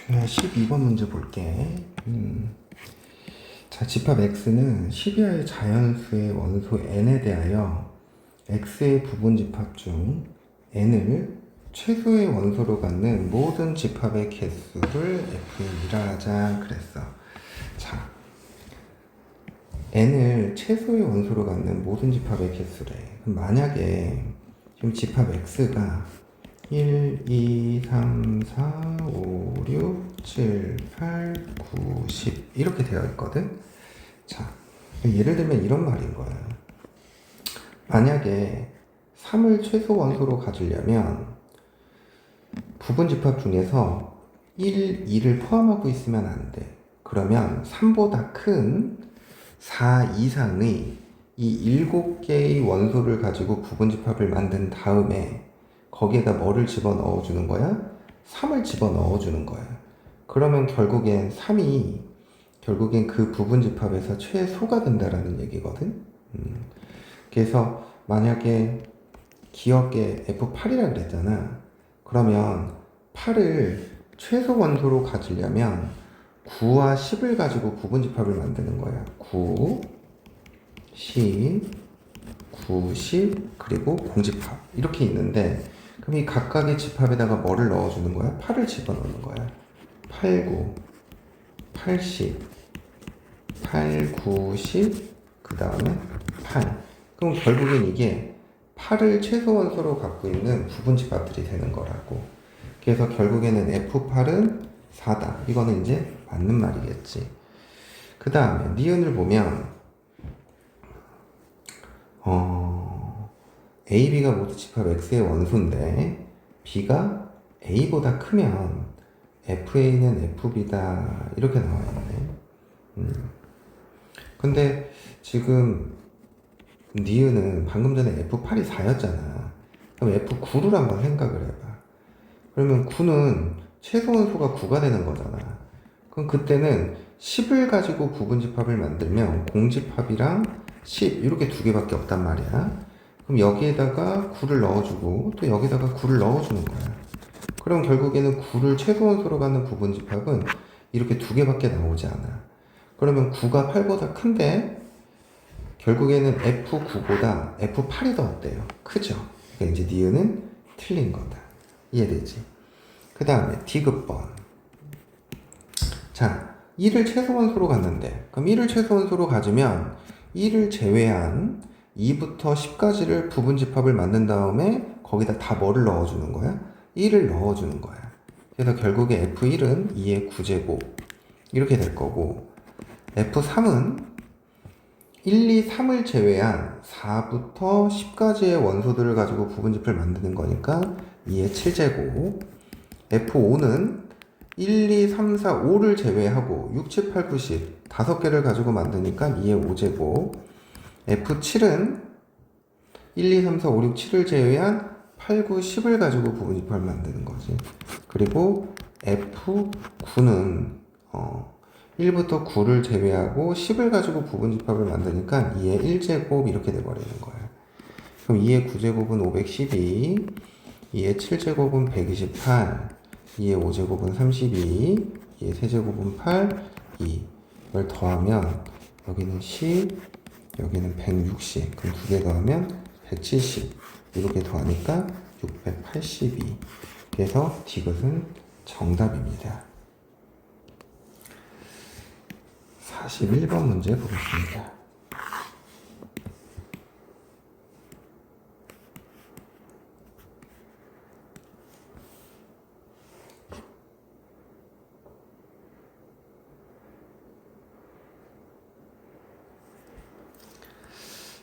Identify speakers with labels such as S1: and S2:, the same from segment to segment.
S1: 12번 문제 볼게. 자, 집합 x는 12하의 자연수의 원소 n에 대하여 x의 부분 집합 중 n을 최소의 원소로 갖는 모든 집합의 개수를 fn이라 하자 그랬어. 자, n을 최소의 원소로 갖는 모든 집합의 개수래. 그럼 만약에 지금 집합 x가 1, 2, 3, 4, 5, 6, 7, 8, 9, 10 이렇게 되어 있거든. 자, 예를 들면 이런 말인 거야. 만약에 3을 최소 원소로 가지려면 부분 집합 중에서 1, 2를 포함하고 있으면 안 돼. 그러면 3보다 큰 4 이상의 이 7개의 원소를 가지고 부분 집합을 만든 다음에 거기에다 뭐를 집어넣어 주는 거야? 3을 집어넣어 주는 거야. 그러면 결국엔 3이 결국엔 그 부분 집합에서 최소가 된다라는 얘기거든. 그래서 만약에 기억에 F8이라 그랬잖아. 그러면 8을 최소 원소로 가지려면 9와 10을 가지고 부분 집합을 만드는 거야. 9, 10, 9, 10, 그리고 공집합. 이렇게 있는데, 그럼 이 각각의 집합에다가 뭐를 넣어주는 거야? 8을 집어넣는 거야. 8, 9, 80, 8, 9, 10, 그 다음에 8. 그럼 결국엔 이게 8을 최소 원소로 갖고 있는 부분 집합들이 되는 거라고. 그래서 결국에는 F8은 4다. 이거는 이제 맞는 말이겠지. 그 다음에 니은을 보면 A, B가 모두 집합 X의 원소인데 B가 A보다 크면 FA는 FB다 이렇게 나와 있네. 근데 지금 니은은 방금 전에 F8이 4였잖아. 그럼 F9를 한번 생각을 해봐. 그러면 9는 최소 원소가 9가 되는 거잖아. 그럼 그때는 10을 가지고 부분 집합을 만들면 공집합이랑 10 이렇게 두 개밖에 없단 말이야. 그럼 여기에다가 9를 넣어주고 또 여기다가 9를 넣어주는 거야. 그럼 결국에는 9를 최소 원소로 갖는 부분 집합은 이렇게 두 개밖에 나오지 않아. 그러면 9가 8보다 큰데 결국에는 F9보다 F8이 더 어때요? 크죠? 그러니까 이제 니은은 틀린 거다. 이해되지? 그 다음에 D급번. 자, 1을 최소 원소로 갔는데 그럼 1을 최소 원소로 가지면 1을 제외한 2부터 10까지를 부분 집합을 만든 다음에 거기다 다 뭐를 넣어주는 거야? 1을 넣어주는 거야. 그래서 결국에 F1은 2의 9제곱 이렇게 될 거고 F3은 1, 2, 3을 제외한 4부터 10까지의 원소들을 가지고 부분 집합을 만드는 거니까 2의 7제곱. F5는 1, 2, 3, 4, 5를 제외하고 6, 7, 8, 9, 10 5개를 가지고 만드니까 2의 5제곱. F7은 1, 2, 3, 4, 5, 6, 7을 제외한 8, 9, 10을 가지고 부분 집합을 만드는 거지. 그리고 F9는 1부터 9를 제외하고 10을 가지고 부분 집합을 만드니까 2의 1제곱 이렇게 돼버리는 거야. 그럼 2의 9제곱은 512, 2의 7제곱은 128, 2의 5제곱은 32, 2의 세제곱은 8, 2. 이걸 더하면 여기는 10, 여기는 160. 그럼 두 개 더하면 170. 이렇게 더하니까 682. 그래서 디귿은 정답입니다. 41번 문제 보겠습니다.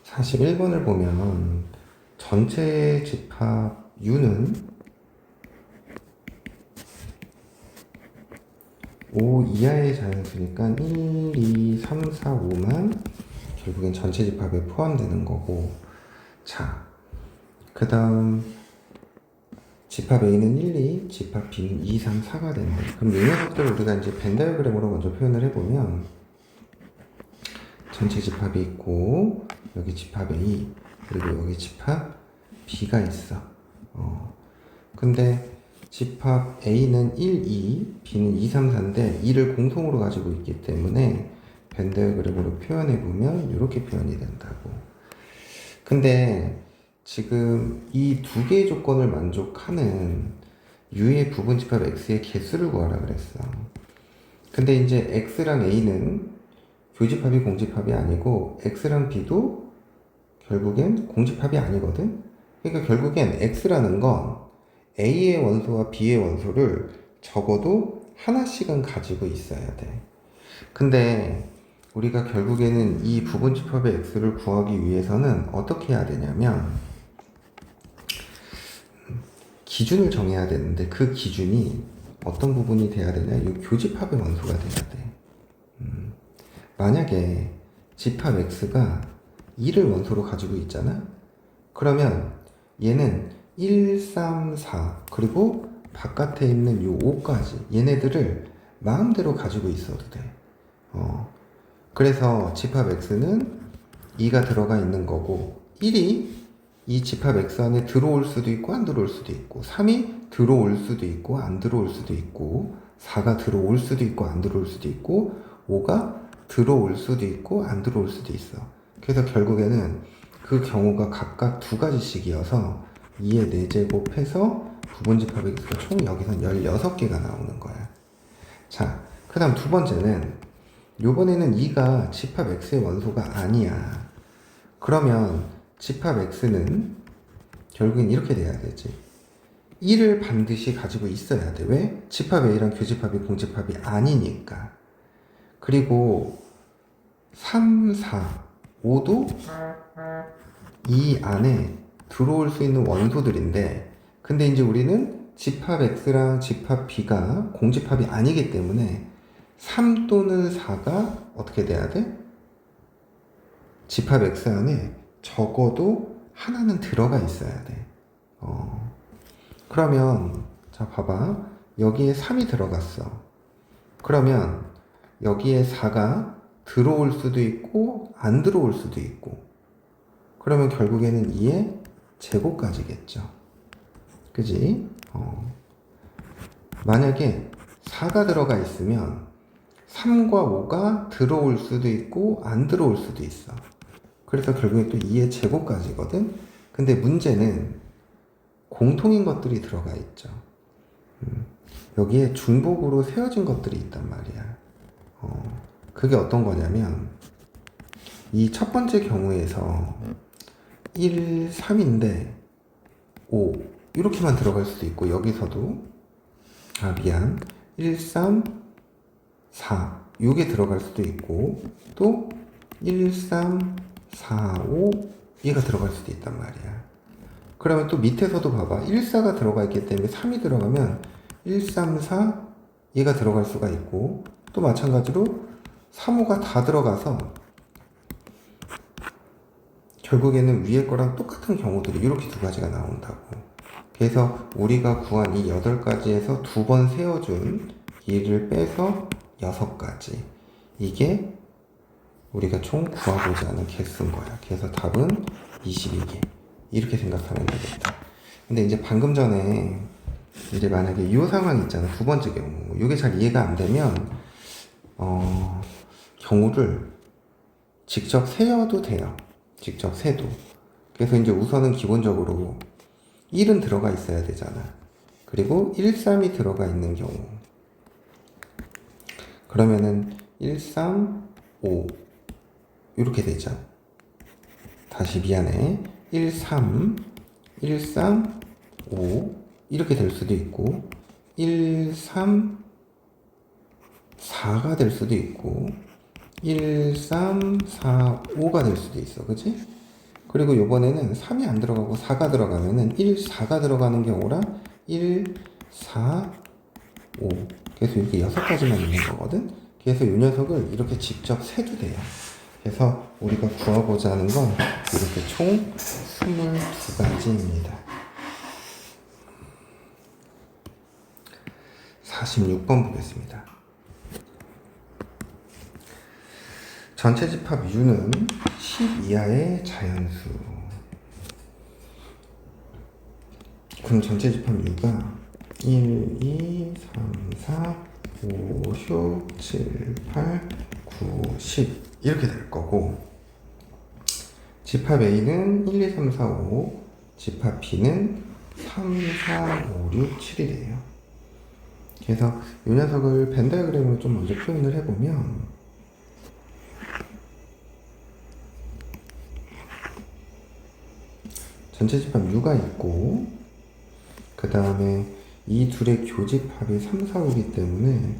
S1: 사실 1번을 보면 전체 집합 U는 5 이하의 자연수니까 1, 2, 3, 4, 5만 결국엔 전체 집합에 포함되는 거고. 자, 그 다음 집합 A는 1, 2, 집합 B는 2, 3, 4가 된다. 그럼 이 녀석들을 우리가 이제 벤 다이어그램으로 먼저 표현을 해보면 전체 집합이 있고 여기 집합 A 그리고 여기 집합 B가 있어. 근데 집합 A는 1, 2, B는 2, 3, 4인데 2를 공통으로 가지고 있기 때문에 벤 다이어그램으로 표현해 보면 이렇게 표현이 된다고. 근데 지금 이 두 개의 조건을 만족하는 U의 부분 집합 X의 개수를 구하라 그랬어. 근데 이제 X랑 A는 교집합이 공집합이 아니고 X랑 B도 결국엔 공집합이 아니거든. 그러니까 결국엔 X라는 건 A의 원소와 B의 원소를 적어도 하나씩은 가지고 있어야 돼. 근데 우리가 결국에는 이 부분 집합의 X를 구하기 위해서는 어떻게 해야 되냐면 기준을 정해야 되는데 그 기준이 어떤 부분이 돼야 되냐? 이 교집합의 원소가 돼야 돼. 만약에 집합 X가 2를 원소로 가지고 있잖아? 그러면 얘는 1, 3, 4 그리고 바깥에 있는 요 5까지 얘네들을 마음대로 가지고 있어도 돼. 그래서 집합 X는 2가 들어가 있는 거고 1이 이 집합 X 안에 들어올 수도 있고 안 들어올 수도 있고 3이 들어올 수도 있고 안 들어올 수도 있고 4가 들어올 수도 있고 안 들어올 수도 있고 5가 들어올 수도 있고 안 들어올 수도 있어. 그래서 결국에는 그 경우가 각각 두 가지씩이어서 2의 4제곱 해서 부분 집합 X가 총 여기선 16개가 나오는 거야. 자, 그 다음 두 번째는 요번에는 2가 집합 X의 원소가 아니야. 그러면 집합 X는 결국엔 이렇게 돼야 되지. 1을 반드시 가지고 있어야 돼. 왜? 집합 A랑 교집합이 공집합이 아니니까. 그리고 3, 4, 5도 이 안에 들어올 수 있는 원소들인데 근데 이제 우리는 집합 X랑 집합 B가 공집합이 아니기 때문에 3 또는 4가 어떻게 돼야 돼? 집합 X 안에 적어도 하나는 들어가 있어야 돼. 그러면 자 봐봐. 여기에 3이 들어갔어. 그러면 여기에 4가 들어올 수도 있고 안 들어올 수도 있고 그러면 결국에는 2의 제곱까지겠죠. 그지? 만약에 4가 들어가 있으면 3과 5가 들어올 수도 있고 안 들어올 수도 있어. 그래서 결국에 또 2의 제곱까지거든. 근데 문제는 공통인 것들이 들어가 있죠. 여기에 중복으로 세워진 것들이 있단 말이야. 그게 어떤 거냐면 이 첫 번째 경우에서 1, 3인데 5 이렇게만 들어갈 수도 있고 여기서도 1, 3, 4 요게 들어갈 수도 있고 또 1, 3, 4, 5 얘가 들어갈 수도 있단 말이야. 그러면 또 밑에서도 봐봐. 1, 4가 들어가 있기 때문에 3이 들어가면 1, 3, 4 얘가 들어갈 수가 있고 또 마찬가지로 3, 5가 다 들어가서 결국에는 위에 거랑 똑같은 경우들이 이렇게 두 가지가 나온다고. 그래서 우리가 구한 이 8가지에서 두 번 세워준 2를 빼서 6가지. 이게 우리가 총 구하고자 하는 개수인 거야. 그래서 답은 22개. 이렇게 생각하면 되겠다. 근데 이제 방금 전에 이제 만약에 이 상황이 있잖아. 두 번째 경우. 이게 잘 이해가 안 되면, 경우를 직접 세어도 돼요. 직접 세도. 그래서 이제 우선은 기본적으로 1은 들어가 있어야 되잖아. 그리고 1, 3이 들어가 있는 경우. 그러면은 1, 3, 5. 이렇게 되죠. 다시 미안해. 1, 3, 1, 3, 5. 이렇게 될 수도 있고, 1, 3, 4가 될 수도 있고, 1, 3, 4, 5가 될 수도 있어. 그치? 그리고 요번에는 3이 안 들어가고 4가 들어가면은 1, 4가 들어가는 경우랑 1, 4, 5. 그래서 이렇게 6가지만 있는 거거든? 그래서 이 녀석을 이렇게 직접 세도 돼요. 그래서 우리가 구하고자 하는 건 이렇게 총 22가지입니다. 46번 보겠습니다. 전체 집합 U는 10 이하의 자연수. 그럼 전체 집합 U가 1, 2, 3, 4, 5, 6, 7, 8, 9, 10 이렇게 될 거고, 집합 A는 1, 2, 3, 4, 5, 집합 B는 3, 4, 5, 6, 7이래요. 그래서 이 녀석을 벤 다이어그램으로 좀 먼저 표현을 해보면, 전체 집합 U가 있고, 그 다음에 이 둘의 교집합이 3, 4, 5이기 때문에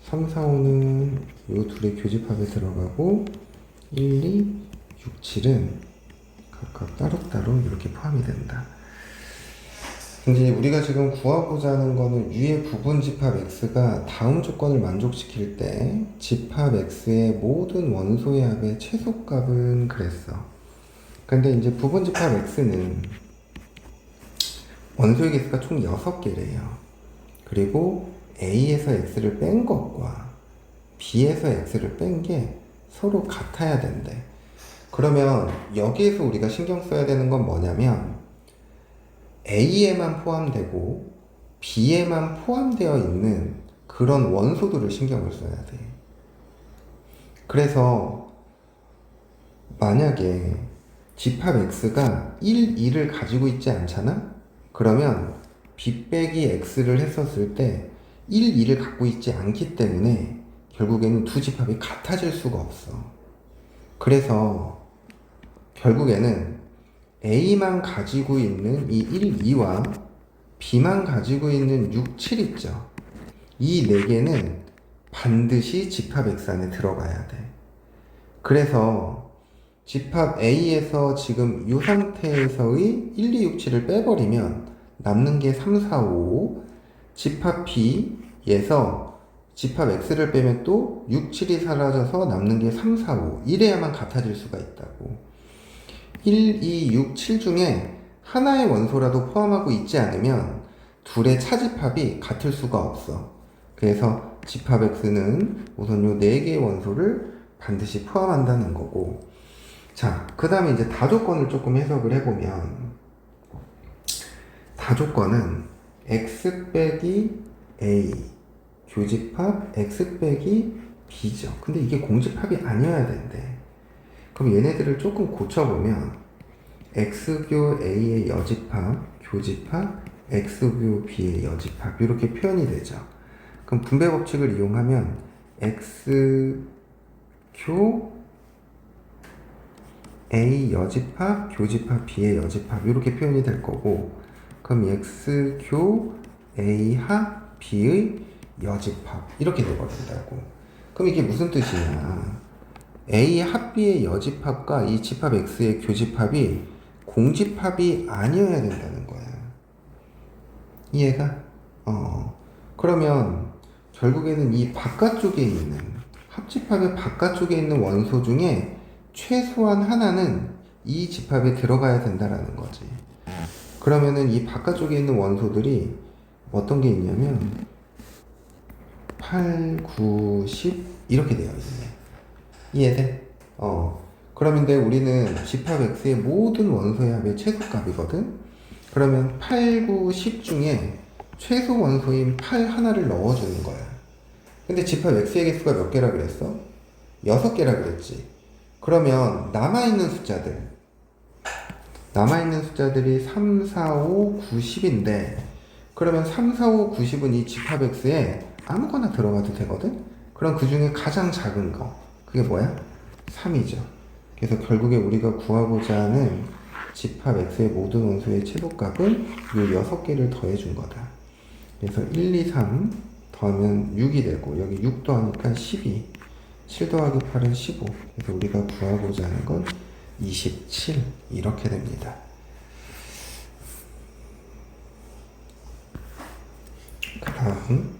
S1: 3, 4, 5는 이 둘의 교집합에 들어가고 1, 2, 6, 7은 각각 따로따로 이렇게 포함이 된다. 근데 우리가 지금 구하고자 하는 거는 U의 부분 집합 X가 다음 조건을 만족시킬 때 집합 X의 모든 원소의 합의 최소값은 그랬어. 근데 이제 부분 집합 X는 원소의 개수가 총 6개래요. 그리고 A에서 X를 뺀 것과 B에서 X를 뺀 게 서로 같아야 된대. 그러면 여기에서 우리가 신경 써야 되는 건 뭐냐면 A에만 포함되고 B에만 포함되어 있는 그런 원소들을 신경을 써야 돼. 그래서 만약에 집합 X가 1, 2를 가지고 있지 않잖아? 그러면 B 빼기 X를 했었을 때 1, 2를 갖고 있지 않기 때문에 결국에는 두 집합이 같아질 수가 없어. 그래서 결국에는 A만 가지고 있는 이 1, 2와 B만 가지고 있는 6, 7 있죠. 이 4개는 반드시 집합 X 안에 들어가야 돼. 그래서 집합 A에서 지금 이 상태에서의 1, 2, 6, 7을 빼버리면 남는 게 3, 4, 5. 집합 B에서 집합 X를 빼면 또 6, 7이 사라져서 남는 게 3, 4, 5. 이래야만 같아질 수가 있다고. 1, 2, 6, 7 중에 하나의 원소라도 포함하고 있지 않으면 둘의 차집합이 같을 수가 없어. 그래서 집합 X는 우선 요 4개의 원소를 반드시 포함한다는 거고, 자, 그 다음에 이제 다조건을 조금 해석을 해보면, 다조건은 X 빼기 A 교집합 X 빼기 B죠. 근데 이게 공집합이 아니어야 된대. 그럼 얘네들을 조금 고쳐보면 X교 A의 여집합, 교집합, X교 B의 여집합 이렇게 표현이 되죠. 그럼 분배 법칙을 이용하면 X교 A 여집합, 교집합 B의 여집합 이렇게 표현이 될 거고, 그럼 X교 A 합 B의 여집합 이렇게 돼버린다고. 그럼 이게 무슨 뜻이냐? A 합비의 여집합과 이 집합 X의 교집합이 공집합이 아니어야 된다는 거야. 이해가? 그러면 결국에는 이 바깥쪽에 있는 합집합의 바깥쪽에 있는 원소 중에 최소한 하나는 이 집합에 들어가야 된다라는 거지. 그러면은 이 바깥쪽에 있는 원소들이 어떤 게 있냐면 8, 9, 10 이렇게 되어 있네. 이해돼? 그러면 우리는 집합 X의 모든 원소의 합의 최소값이거든? 그러면 8, 9, 10 중에 최소 원소인 8 하나를 넣어주는 거야. 근데 집합 X의 개수가 몇 개라 그랬어? 6개라 그랬지. 그러면 남아있는 숫자들이 3, 4, 5, 9, 10인데, 그러면 3, 4, 5, 9, 10은 이 집합 X에 아무거나 들어가도 되거든? 그럼 그 중에 가장 작은 거, 그게 뭐야? 3이죠. 그래서 결국에 우리가 구하고자 하는 집합 X의 모든 원소의 최소값은 이 6개를 더해준 거다. 그래서 1, 2, 3 더하면 6이 되고, 여기 6 더하니까 12. 7 더하기 8은 15. 그래서 우리가 구하고자 하는 건 27. 이렇게 됩니다. 그 다음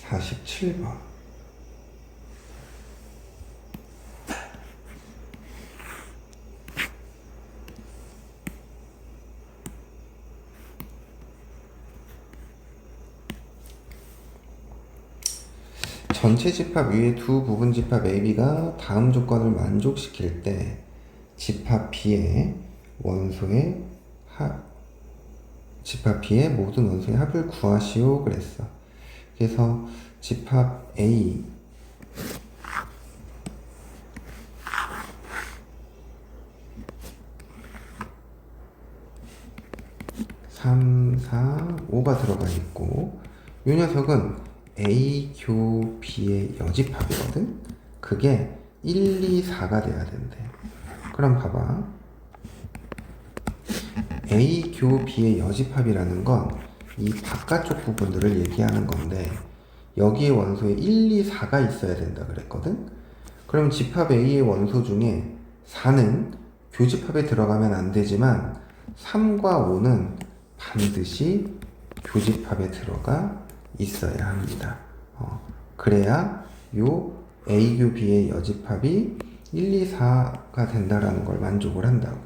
S1: 47번. 전체 집합 위의 두 부분 집합 AB가 다음 조건을 만족시킬 때 집합 B의 원소의 집합 B의 모든 원소의 합을 구하시오 그랬어. 그래서 집합 A 3, 4, 5가 들어가 있고 이 녀석은 A 교 B의 여집합이거든. 그게 1, 2, 4가 돼야 된대. 그럼 봐봐. A 교 B의 여집합이라는 건 이 바깥쪽 부분들을 얘기하는 건데 여기에 원소에 1, 2, 4가 있어야 된다 그랬거든. 그럼 집합 A의 원소 중에 4는 교집합에 들어가면 안 되지만 3과 5는 반드시 교집합에 들어가 있어야 합니다. 그래야 요 A 교 B의 여집합이 1, 2, 4가 된다라는 걸 만족을 한다고.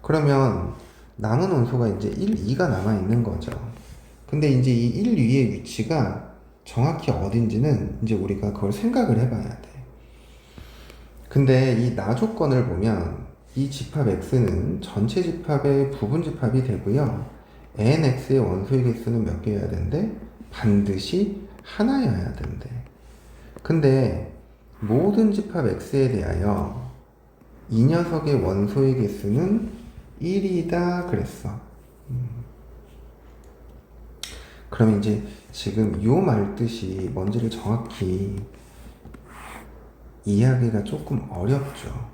S1: 그러면 남은 원소가 이제 1, 2가 남아 있는 거죠. 근데 이제 이 1, 2의 위치가 정확히 어딘지는 이제 우리가 그걸 생각을 해봐야 돼. 근데 이 나 조건을 보면 이 집합 X는 전체 집합의 부분 집합이 되고요. NX의 원소의 개수는 몇 개여야 된대? 반드시 하나여야 된대. 근데 모든 집합 X에 대하여 이 녀석의 원소의 개수는 1이다 그랬어. 그럼 이제 지금 요 말뜻이 뭔지를 정확히 이해하기가 조금 어렵죠.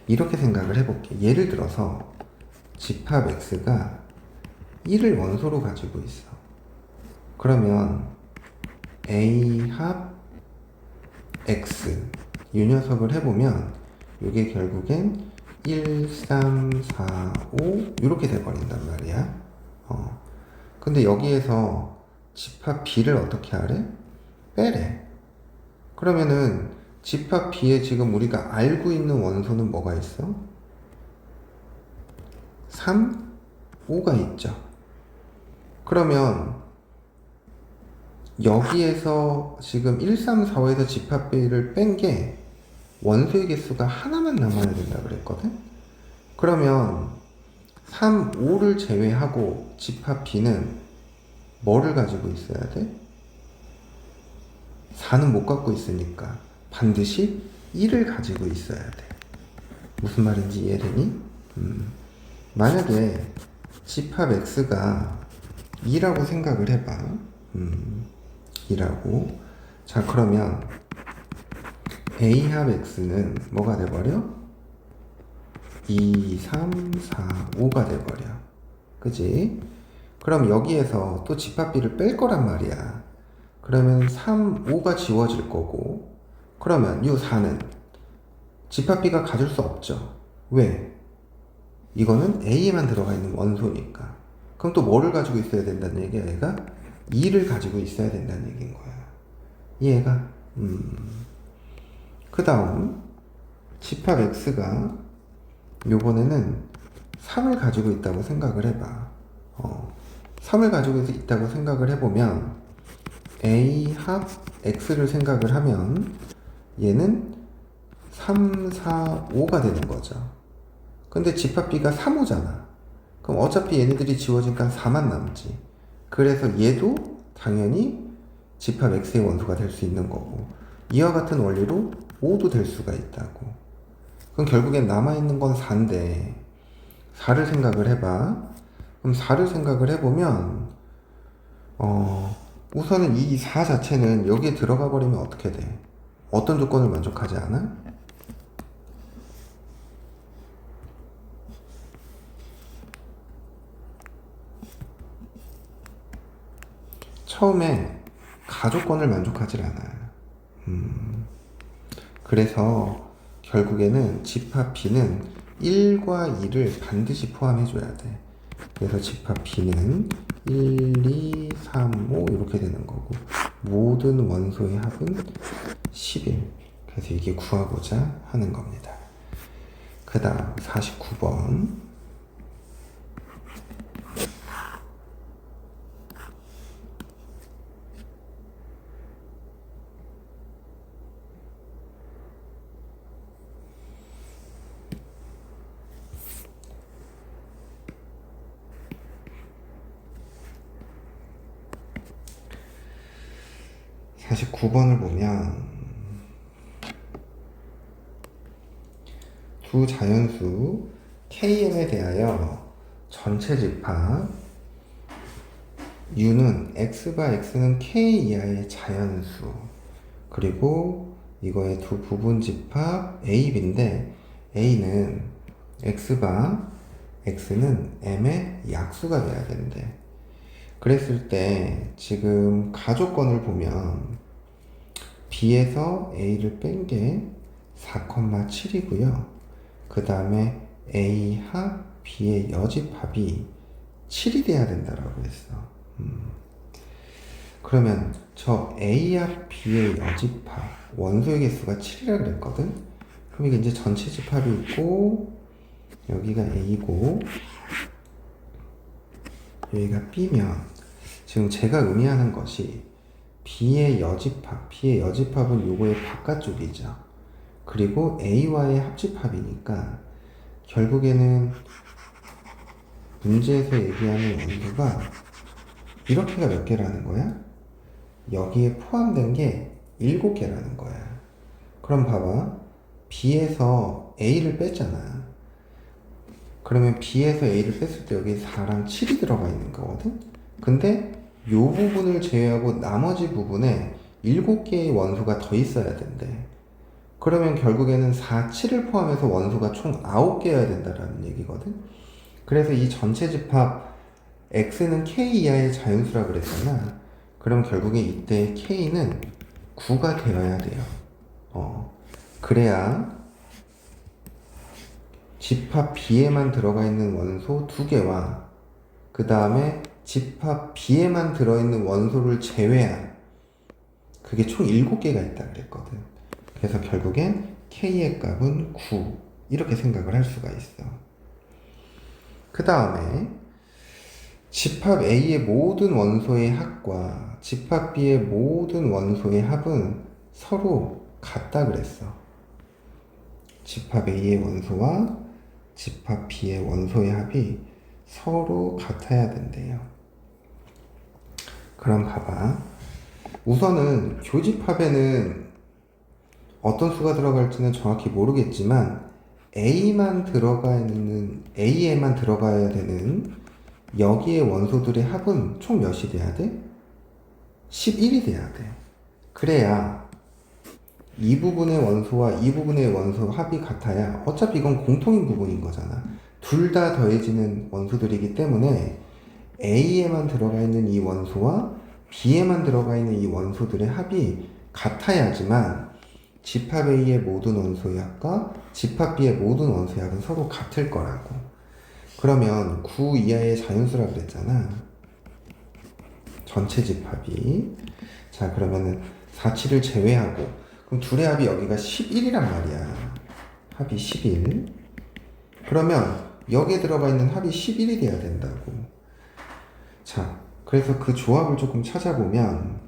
S1: 이렇게 생각을 해볼게. 예를 들어서 집합 X가 1을 원소로 가지고 있어. 그러면 A 합 X 이 녀석을 해보면 이게 결국엔 1, 3, 4, 5 이렇게 돼버린단 말이야. 근데 여기에서 집합 B를 어떻게 하래? 빼래. 그러면은 집합 B에 지금 우리가 알고 있는 원소는 뭐가 있어? 3, 5가 있죠. 그러면 여기에서 지금 1, 3, 4, 5에서 집합 B를 뺀 게 원소의 개수가 하나만 남아야 된다 그랬거든? 그러면 3, 5를 제외하고 집합 B는 뭐를 가지고 있어야 돼? 4는 못 갖고 있으니까 반드시 1을 가지고 있어야 돼. 무슨 말인지 이해되니? 만약에 집합 X가 2라고 생각을 해봐. 2라고. 자, 그러면 A 합 X는 뭐가 돼버려? 2, 3, 4, 5가 돼버려. 그지? 그럼 여기에서 또 집합 B를 뺄 거란 말이야. 그러면 3, 5가 지워질 거고, 그러면 이 4는 집합 B가 가질 수 없죠. 왜? 이거는 A에만 들어가 있는 원소니까. 그럼 또 뭐를 가지고 있어야 된다는 얘기야, 얘가? 2를 가지고 있어야 된다는 얘기인 거야. 이해가? 그 다음, 집합 X가 요번에는 3을 가지고 있다고 생각을 해봐. 3을 가지고 있다고 생각을 해보면 A 합 X를 생각을 하면 얘는 3, 4, 5가 되는 거죠. 근데 집합 B가 3, 5잖아. 그럼 어차피 얘네들이 지워지니까 4만 남지. 그래서 얘도 당연히 집합 X의 원소가 될 수 있는 거고, 이와 같은 원리로 5도 될 수가 있다고. 그럼 결국엔 남아있는 건 4인데 4를 생각을 해봐. 그럼 4를 생각을 해보면 우선은 이 4 자체는 여기에 들어가 버리면 어떻게 돼? 어떤 조건을 만족하지 않아? 처음에 가조건을 만족하지 않아요. 그래서 결국에는 집합 B는 1과 2를 반드시 포함해줘야 돼. 그래서 집합 B는 1, 2, 3, 5 이렇게 되는 거고 모든 원소의 합은 11. 그래서 이게 구하고자 하는 겁니다. 그 다음 49번. 다시 9번을 보면 두 자연수 KM에 대하여 전체 집합 U는 X바 X는 K 이하의 자연수, 그리고 이거의 두 부분 집합 A, B인데 A는 X바 X는 M의 약수가 돼야 된대. 그랬을 때 지금 가조건을 보면 B에서 A를 뺀 게 4,7이고요. 그 다음에 A 합 B의 여집합이 7이 돼야 된다라고 했어. 그러면 저 A 합 B의 여집합 원소의 개수가 7이라 그랬거든. 그럼 이게 이제 전체 집합이 있고 여기가 A고 여기가 B면 지금 제가 의미하는 것이 B의 여집합은 요거의 바깥쪽이죠. 그리고 A와의 합집합이니까 결국에는 문제에서 얘기하는 원소가 이렇게가 몇 개라는 거야? 여기에 포함된 게 7개라는 거야. 그럼 봐봐. B에서 A를 뺐잖아. 그러면 B에서 A를 뺐을 때 여기 4랑 7이 들어가 있는 거거든? 근데 요 부분을 제외하고 나머지 부분에 7개의 원소가 더 있어야 된대. 그러면 결국에는 4, 7을 포함해서 원소가 총 9개여야 된다라는 얘기거든? 그래서 이 전체 집합 X는 K 이하의 자연수라 그랬잖아. 그럼 결국에 이때 K는 9가 되어야 돼요. 그래야 집합 B에만 들어가 있는 원소 2개와 그 다음에 집합 B에만 들어있는 원소를 제외한 그게 총 7개가 있다 그랬거든. 그래서 결국엔 K의 값은 9 이렇게 생각을 할 수가 있어. 그 다음에 집합 A의 모든 원소의 합과 집합 B의 모든 원소의 합은 서로 같다 그랬어. 집합 A의 원소와 집합 B의 원소의 합이 서로 같아야 된대요. 그럼 봐봐. 우선은 교집합에는 어떤 수가 들어갈지는 정확히 모르겠지만 A에만 들어가야 되는 여기의 원소들의 합은 총 몇이 돼야 돼? 11이 돼야 돼. 그래야 이 부분의 원소와 이 부분의 원소 합이 같아야 어차피 이건 공통인 부분인 거잖아. 둘 다 더해지는 원소들이기 때문에 A에만 들어가 있는 이 원소와 B에만 들어가 있는 이 원소들의 합이 같아야지만 집합 A의 모든 원소의 합과 집합 B의 모든 원소의 합은 서로 같을 거라고. 그러면 9 이하의 자연수라 그랬잖아. 전체 집합이. 자, 그러면은 4, 7을 제외하고 그럼 둘의 합이 여기가 11이란 말이야. 합이 11. 그러면 여기에 들어가 있는 합이 11이 돼야 된다고. 자, 그래서 그 조합을 조금 찾아보면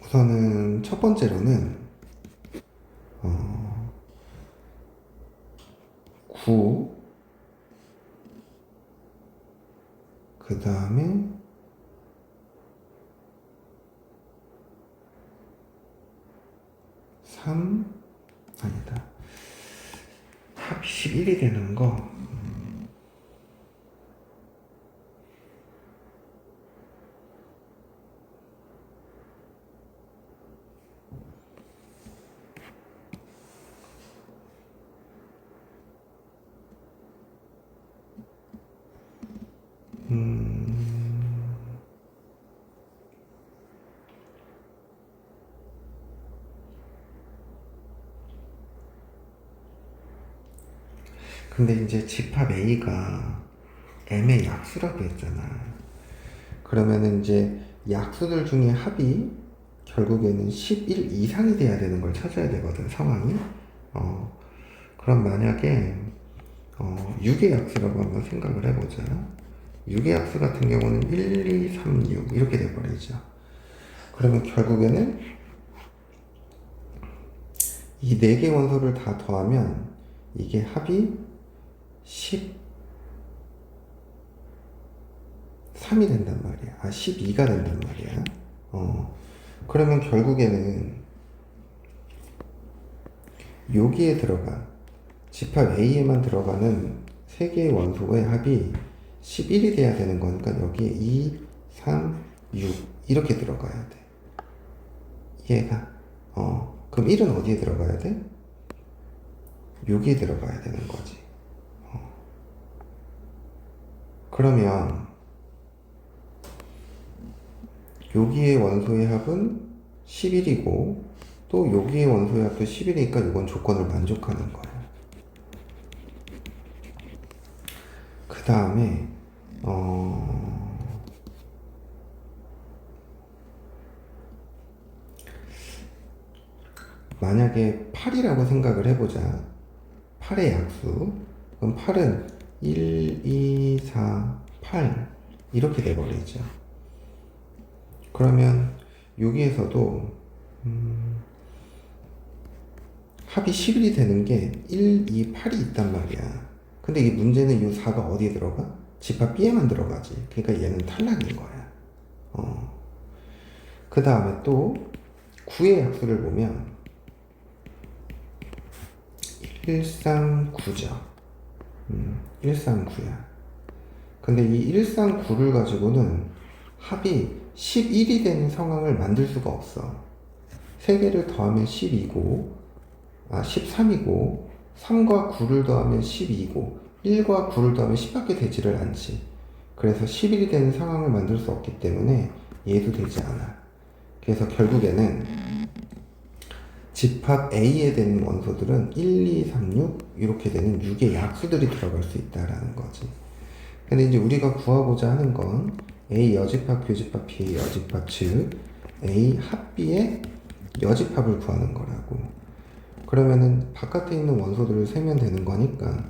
S1: 우선은 첫 번째로는 9 그 다음에 3 아니다. 합이 11이 되는 거 근데 이제 집합 A가 M의 약수라고 했잖아. 그러면은 이제 약수들 중에 합이 결국에는 11 이상이 돼야 되는 걸 찾아야 되거든, 상황이. 그럼 만약에 6의 약수라고 한번 생각을 해보자. 6의 약수 같은 경우는 1, 2, 3, 6 이렇게 돼버리죠. 그러면 결국에는 이 4개 원소를 다 더하면 이게 합이 10 3이 된단 말이야. 12가 된단 말이야. 그러면 결국에는 여기에 들어가 집합 A에만 들어가는 세 개의 원소의 합이 11이 돼야 되는 거니까 여기에 2, 3, 6 이렇게 들어가야 돼. 이해가? 그럼 1은 어디에 들어가야 돼? 여기에 들어가야 되는 거지. 그러면 여기의 원소의 합은 11이고 또 여기의 원소의 합도 11이니까 이건 조건을 만족하는 거야. 그 다음에 만약에 8이라고 생각을 해보자. 8의 약수. 그럼 8은 1, 2, 4, 8 이렇게 돼버리죠. 그러면 여기에서도 합이 11이 되는 게 1, 2, 8이 있단 말이야. 근데 이 문제는 이 4가 어디에 들어가? 집합 B에만 들어가지. 그러니까 얘는 탈락인 거야. 그 다음에 또 9의 약수를 보면 139죠. 139야. 근데 이 139를 가지고는 합이 11이 되는 상황을 만들 수가 없어. 3개를 더하면 12고, 13이고, 3과 9를 더하면 12이고, 1과 9를 더하면 10밖에 되지를 않지. 그래서 11이 되는 상황을 만들 수 없기 때문에 얘도 되지 않아. 그래서 결국에는 집합 A에 되는 원소들은 1, 2, 3, 6 이렇게 되는 6의 약수들이 들어갈 수 있다라는 거지. 근데 이제 우리가 구하고자 하는 건 A 여집합, 교집합, B의 여집합, 즉 A 합 B의 여집합을 구하는 거라고. 그러면은 바깥에 있는 원소들을 세면 되는 거니까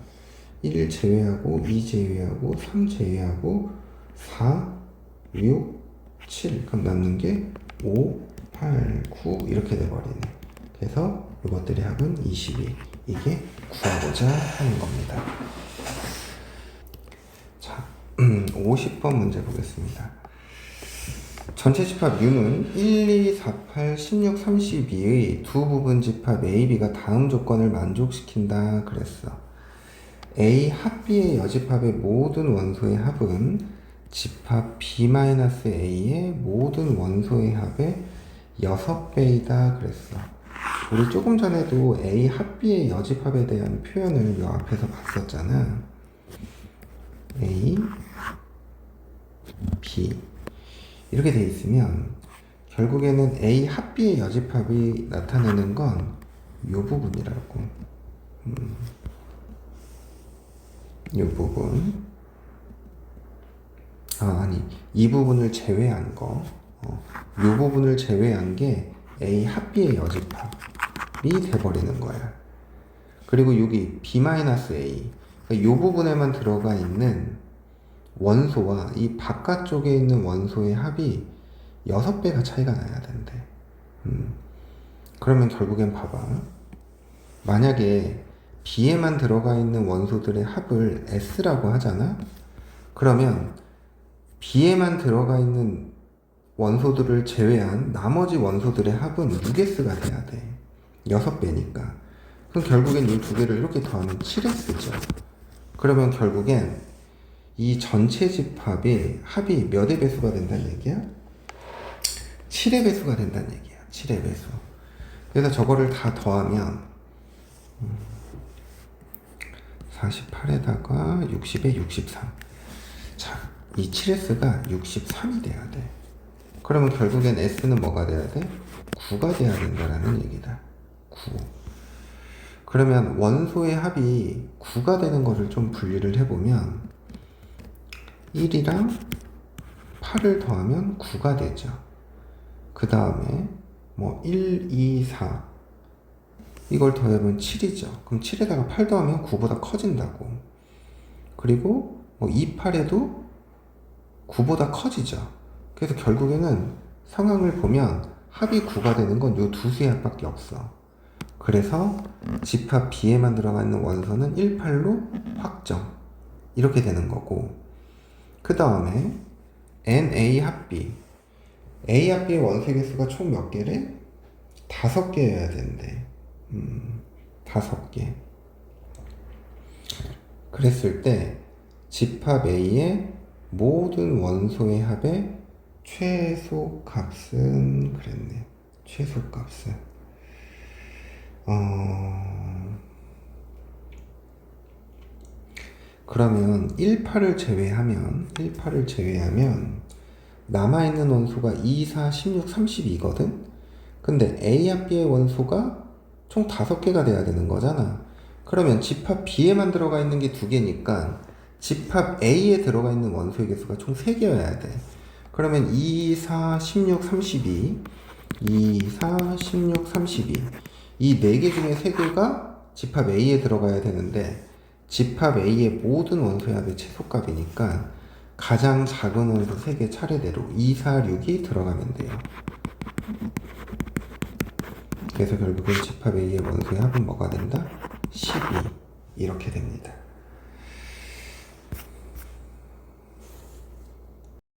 S1: 1 제외하고 2 제외하고 3 제외하고 4, 6, 7 그럼 남는 게 5, 8, 9 이렇게 돼버리네. 그래서 이것들의 합은 22. 이게 구하고자 하는 겁니다. 자, 50번 문제 보겠습니다. 전체 집합 U는 1, 2, 4, 8, 16, 32의 두 부분 집합 A, B가 다음 조건을 만족시킨다 그랬어. A 합 B의 여집합의 모든 원소의 합은 집합 B-A의 모든 원소의 합의 6배이다 그랬어. 우리 조금 전에도 A 합 B의 여집합에 대한 표현을 요 앞에서 봤었잖아. A, B 이렇게 돼 있으면 결국에는 A 합 B의 여집합이 나타내는 건 이 부분이라고. 이 부분. 아니 이 부분을 제외한 거. 이 부분을 제외한 게 A 합 B의 여집합이 돼버리는 거야. 그리고 여기 B-A. 이 부분에만 들어가 있는 원소와 이 바깥쪽에 있는 원소의 합이 6배가 차이가 나야 된대. 그러면 결국엔 봐봐. 만약에 B에만 들어가 있는 원소들의 합을 S라고 하잖아? 그러면 B에만 들어가 있는 원소들을 제외한 나머지 원소들의 합은 6S가 돼야 돼. 6배니까. 그럼 결국엔 이 두 개를 이렇게 더하면 7S죠. 그러면 결국엔 이 전체 집합의 합이 몇의 배수가 된다는 얘기야? 7의 배수가 된다는 얘기야. 7의 배수. 그래서 저거를 다 더하면 48에다가 60에 63. 자, 이 7S가 63이 돼야 돼. 그러면 결국엔 S는 뭐가 돼야 돼? 9가 돼야 된다라는 얘기다. 9. 그러면 원소의 합이 9가 되는 거를 좀 분리를 해보면 1이랑 8을 더하면 9가 되죠. 그 다음에 뭐 1, 2, 4 이걸 더하면 7이죠. 그럼 7에다가 8 더하면 9보다 커진다고. 그리고 뭐 2, 8에도 9보다 커지죠. 그래서 결국에는 상황을 보면 합이 9가 되는 건 이 두 수의 합밖에 없어. 그래서 집합 B에만 들어가 있는 원소는 1, 8로 확정. 이렇게 되는 거고. 그 다음에 NA 합비. A 합비의 원소의 개수가 총 몇 개래? 5개여야 된대. 5개. 그랬을 때 집합 A의 모든 원소의 합의 최소값은 그랬네. 최소값은 그러면 1파를 제외하면 남아있는 원소가 2, 4, 16, 32거든? 근데 A 합 B의 원소가 총 5개가 돼야 되는 거잖아. 그러면 집합 B에만 들어가 있는 게 2개니까 집합 A에 들어가 있는 원소의 개수가 총 3개여야 돼. 그러면 2, 4, 16, 32 2, 4, 16, 32 이 4개 중에 3개가 집합 A에 들어가야 되는데 집합 A의 모든 원소의 합의 최소값이니까 가장 작은 원소 3개 차례대로 2, 4, 6이 들어가면 돼요. 그래서 결국은 집합 A의 원소의 합은 뭐가 된다? 12 이렇게 됩니다.